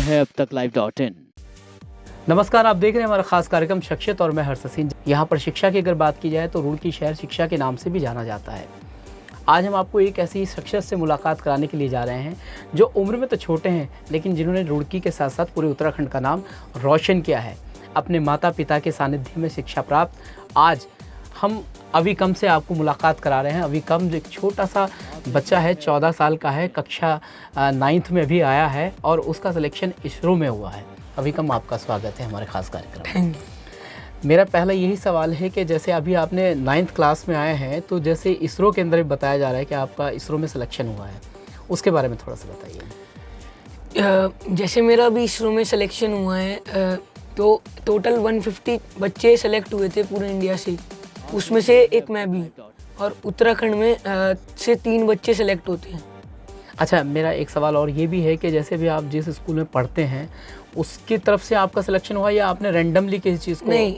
हैं अब तक live.in। नमस्कार, आप देख रहे हैं हमारा खास कार्यक्रम शख्सियत और मैं हर्ष हसीन। यहाँ पर शिक्षा की अगर बात की जाए तो रुड़की शहर शिक्षा के नाम से भी जाना जाता है। आज हम आपको एक ऐसी शख्सियत से मुलाकात कराने के लिए जा रहे हैं जो उम्र में तो छोटे हैं लेकिन जिन्होंने रुड़की के साथ साथ पूरे उत्तराखंड का नाम रोशन किया है। अपने माता पिता के सानिध्य में शिक्षा प्राप्त आज हम अविकम से आपको मुलाकात करा रहे हैं। अविकम जो एक छोटा सा बच्चा है, 14 साल का है, कक्षा 9th में भी आया है और उसका सिलेक्शन इसरो में हुआ है। अविकम, आपका स्वागत है हमारे खास कार्यक्रम में। मेरा पहला यही सवाल है कि जैसे अभी आपने 9th क्लास में आए हैं तो जैसे इसरो के अंदर बताया जा रहा है कि आपका इसरो में सिलेक्शन हुआ है, उसके बारे में थोड़ा सा बताइए। जैसे मेरा अभी इसरो में सिलेक्शन हुआ है तो टोटल 150 बच्चे सेलेक्ट हुए थे पूरे इंडिया से, उसमें से एक मैं भी, और उत्तराखंड में से 3 बच्चे सेलेक्ट होते हैं। अच्छा, मेरा एक सवाल और ये भी है कि जैसे भी आप जिस स्कूल में पढ़ते हैं उसकी तरफ से आपका सिलेक्शन हुआ या आपने रैंडमली किसी चीज़ को? नहीं,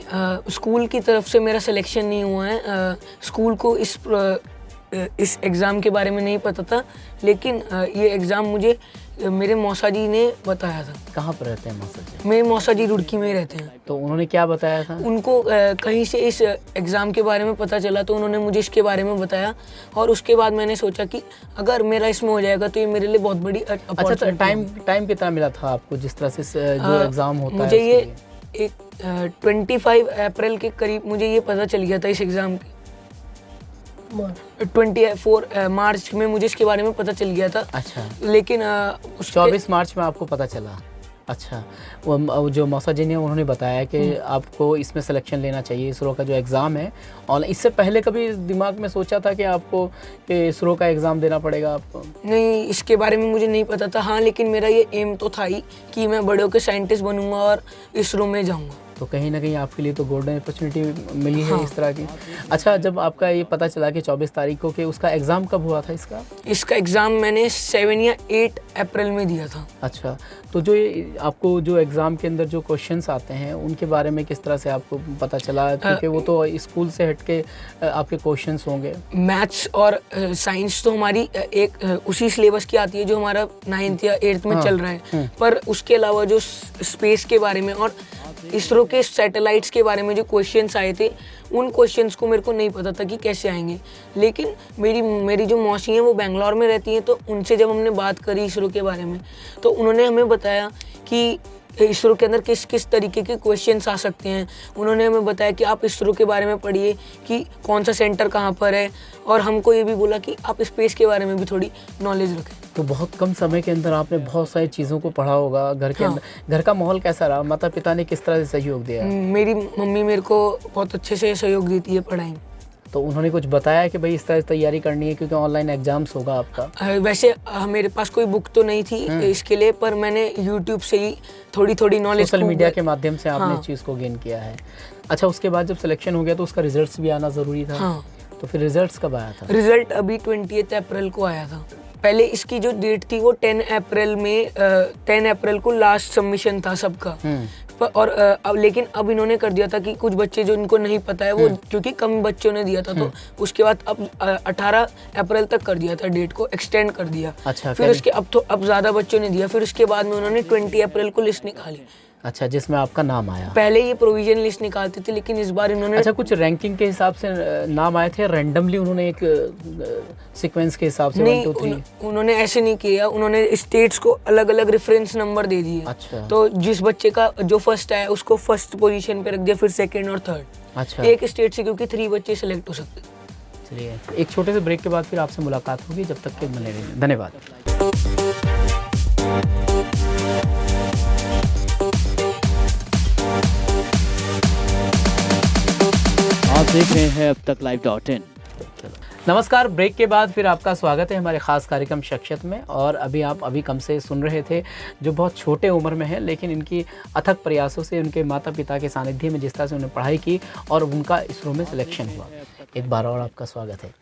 स्कूल की तरफ से मेरा सिलेक्शन नहीं हुआ है। स्कूल को इस एग्ज़ाम के बारे में नहीं पता था, लेकिन ये एग्ज़ाम मुझे मेरे मौसा जी ने बताया था। कहाँ पर रहते हैं मौसा जी? मेरे मौसा जी रुड़की में ही रहते हैं। तो उन्होंने क्या बताया था? उनको कहीं से इस एग्ज़ाम के बारे में पता चला तो उन्होंने मुझे इसके बारे में बताया और उसके बाद मैंने सोचा कि अगर मेरा इसमें हो जाएगा तो ये मेरे लिए बहुत बड़ी अच्छा, तो टाइम कितना मिला था आपको जिस तरह से जो एग्ज़ाम होता है? मुझे ये एक 25 अप्रैल के करीब मुझे ये पता चल गया था इस एग्ज़ाम के। 24 मार्च में मुझे इसके बारे में पता चल गया था। अच्छा, लेकिन 24 मार्च में आपको पता चला? अच्छा, वो जो मौसा जी ने उन्होंने बताया कि आपको इसमें सिलेक्शन लेना चाहिए, इसरो का जो एग्ज़ाम है। और इससे पहले कभी दिमाग में सोचा था कि आपको कि इसरो का एग्ज़ाम देना पड़ेगा आपको? नहीं, इसके बारे में मुझे नहीं पता था। हाँ, लेकिन मेरा ये एम तो था ही कि मैं बड़े होकर साइंटिस्ट बनूंगा और इसरो में जाऊंगा। तो कहीं ना कहीं आपके लिए तो गोल्डन अपॉर्चुनिटी मिली है। हाँ। इस तरह की। अच्छा, जब आपका ये पता चला कि 24 तारीख को कि उसका एग्ज़ाम कब हुआ था इसका एग्ज़ाम मैंने 7 या 8 अप्रैल में दिया था। अच्छा, तो जो ये आपको जो एग्ज़ाम के अंदर जो क्वेश्चंस आते हैं उनके बारे में किस तरह से आपको पता चला? क्योंकि वो तो स्कूल से हटके आपके क्वेश्चंस होंगे। मैथ्स और साइंस तो हमारी एक उसी सिलेबस की आती है जो हमारा 9th या 8th में चल रहा है, पर उसके अलावा जो स्पेस के बारे में और इसरो के सैटेलाइट्स के बारे में जो क्वेश्चंस आए थे उन क्वेश्चंस को मेरे को नहीं पता था कि कैसे आएंगे। लेकिन मेरी जो मौसी हैं वो बेंगलोर में रहती हैं, तो उनसे जब हमने बात करी इसरो के बारे में तो उन्होंने हमें बताया कि इसरो के अंदर किस किस तरीके के क्वेश्चंस आ सकते हैं। उन्होंने हमें बताया कि आप इसरो के बारे में पढ़िए कि कौन सा सेंटर कहाँ पर है, और हमको ये भी बोला कि आप स्पेस के बारे में भी थोड़ी नॉलेज रखें। तो बहुत कम समय के अंदर आपने बहुत सारी चीज़ों को पढ़ा होगा। घर के अंदर घर का माहौल कैसा रहा? माता पिता ने किस तरह से सहयोग दिया? मेरी मम्मी मेरे को बहुत अच्छे से सहयोग देती है पढ़ाई में। तो उन्होंने कुछ बताया कि भाई इस तरह से तैयारी करनी है क्योंकि ऑनलाइन एग्जाम्स होगा आपका? वैसे मेरे पास कोई बुक तो नहीं थी इसके लिए, पर मैंने यूट्यूब से ही थोड़ी नॉलेज, सोशल मीडिया के माध्यम से आपने इस चीज़ को गेन किया है। अच्छा, उसके बाद जब सिलेक्शन हो गया तो उसका रिजल्ट्स भी आना ज़रूरी था। हाँ। तो फिर रिजल्ट्स कब आया था? रिजल्ट अभी 20 अप्रैल को आया था। पहले इसकी जो डेट थी वो 10 अप्रैल को लास्ट सबमिशन था सबका। और लेकिन अब इन्होंने कर दिया था कि कुछ बच्चे जो इनको नहीं पता है वो, क्योंकि कम बच्चों ने दिया था तो उसके बाद अब 18 अप्रैल तक कर दिया था, डेट को एक्सटेंड कर दिया। अच्छा, फिर उसके अब ज़्यादा बच्चों ने दिया, फिर उसके बाद में उन्होंने 20 अप्रैल को लिस्ट निकाली। अच्छा, जिसमें आपका नाम आया? पहले ये प्रोविजन लिस्ट निकालते थे लेकिन इस बार इन्होंने अच्छा, कुछ रैंकिंग के हिसाब से नाम आए थे, रैंडमली उन्होंने एक सीक्वेंस के हिसाब से? नहीं, उन्होंने ऐसे नहीं किया। उन्होंने स्टेट्स को अलग अलग रेफरेंस नंबर दे दिए। अच्छा। तो जिस बच्चे का जो फर्स्ट आया उसको फर्स्ट पोजीशन पे रख दिया, फिर सेकंड और थर्ड। अच्छा। एक स्टेट से, क्योंकि 3 बच्चे सेलेक्ट हो सकते। चलिए, एक छोटे से ब्रेक के बाद फिर आपसे मुलाकात होगी, जब तक के बने रहिए। धन्यवाद। आप देख रहे हैं अब तक live.in। नमस्कार, ब्रेक के बाद फिर आपका स्वागत है हमारे ख़ास कार्यक्रम शख्सियत में। और अभी आप कम से सुन रहे थे जो बहुत छोटे उम्र में है लेकिन इनकी अथक प्रयासों से उनके माता पिता के सानिध्य में जिस तरह से उन्होंने पढ़ाई की और उनका इसरो में सिलेक्शन हुआ। एक बार और आपका स्वागत है।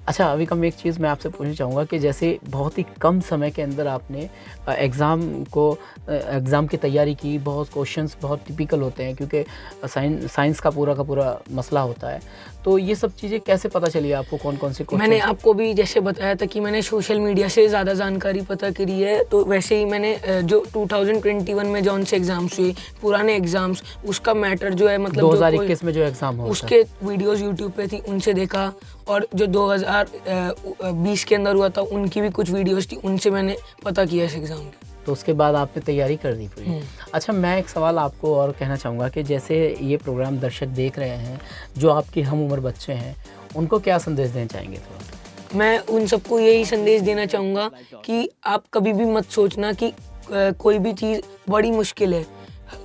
अच्छा, अविकम, एक चीज़ मैं आपसे पूछना चाहूँगा कि जैसे बहुत ही कम समय के अंदर आपने एग्ज़ाम की तैयारी की। बहुत क्वेश्चंस बहुत टिपिकल होते हैं क्योंकि साइंस का पूरा मसला होता है। तो ये सब चीज़ें कैसे पता चली आपको, कौन कौन से मैंने क्वेश्चन? आपको भी जैसे बताया था कि मैंने सोशल मीडिया से ज़्यादा जानकारी पता करी है, तो वैसे ही मैंने जो 2021 में जौन से एग्ज़ाम्स हुए, पुराने एग्ज़ाम्स, उसका मैटर जो है मतलब जो 2021 में जो एग्जाम हुआ था। उसके वीडियोस यूट्यूब पे थी, उनसे देखा, और जो 2020 के अंदर हुआ था उनकी भी कुछ वीडियोस थी, उनसे मैंने पता किया इस एग्ज़ाम की। तो उसके बाद आपने तैयारी कर दी पूरी। अच्छा, मैं एक सवाल आपको और कहना चाहूँगा कि जैसे ये प्रोग्राम दर्शक देख रहे हैं, जो आपकी हम उम्र बच्चे हैं, उनको क्या संदेश देना चाहेंगे थोड़ा? मैं उन सबको यही संदेश देना चाहूँगा कि आप कभी भी मत सोचना कि कोई भी चीज़ बड़ी मुश्किल है।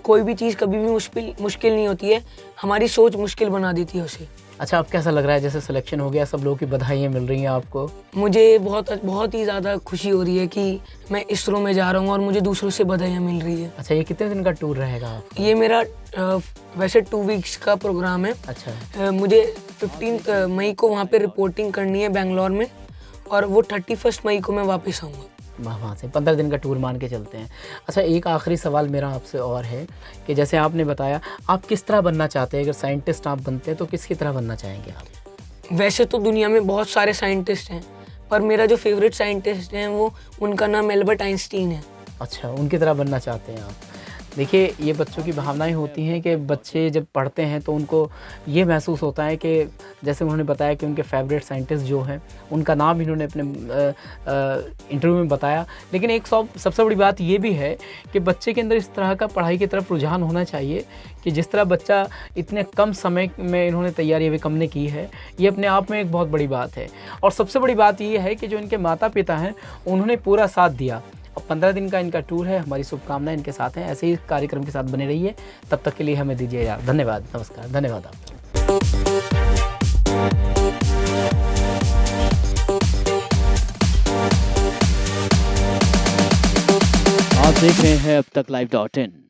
कोई भी चीज़ कभी भी मुश्किल नहीं होती है, हमारी सोच मुश्किल बना देती है उसे। अच्छा, अब कैसा लग रहा है जैसे सिलेक्शन हो गया, सब लोगों की बधाइयाँ मिल रही हैं आपको? मुझे बहुत ही ज़्यादा खुशी हो रही है कि मैं इसरो में जा रहा हूँ और मुझे दूसरों से बधाइयाँ मिल रही है। अच्छा, ये कितने दिन का टूर रहेगा आपका? ये मेरा वैसे 2 वीक्स का प्रोग्राम है। अच्छा, मुझे 15 मई को वहाँ पे रिपोर्टिंग करनी है बेंगलोर में, और वो 31 मई को मैं वापस आऊँगा। वहाँ से 15 दिन का टूर मान के चलते हैं। अच्छा, एक आखिरी सवाल मेरा आपसे और है कि जैसे आपने बताया, आप किस तरह बनना चाहते हैं? अगर साइंटिस्ट आप बनते हैं तो किसकी तरह बनना चाहेंगे आप? वैसे तो दुनिया में बहुत सारे साइंटिस्ट हैं, पर मेरा जो फेवरेट साइंटिस्ट हैं वो, उनका नाम एल्बर्ट आइंस्टीन है। अच्छा, उनकी तरह बनना चाहते हैं आप। देखिए, ये बच्चों की भावनाएं होती हैं कि बच्चे जब पढ़ते हैं तो उनको ये महसूस होता है कि जैसे उन्होंने बताया कि उनके फेवरेट साइंटिस्ट जो हैं, उनका नाम इन्होंने अपने इंटरव्यू में बताया। लेकिन एक सबसे बड़ी बात ये भी है कि बच्चे के अंदर इस तरह का पढ़ाई की तरफ रुझान होना चाहिए कि जिस तरह बच्चा इतने कम समय में इन्होंने तैयारी अभी कम ने की है, ये अपने आप में एक बहुत बड़ी बात है। और सबसे बड़ी बात ये है कि जो इनके माता पिता हैं, उन्होंने पूरा साथ दिया। अब 15 दिन का इनका टूर है, हमारी शुभकामनाएं इनके साथ हैं। ऐसे ही कार्यक्रम के साथ बने रहिए। तब तक के लिए हमें दीजिए यार, धन्यवाद, नमस्कार, धन्यवाद आपको। आप देख रहे हैं अब तक live.in।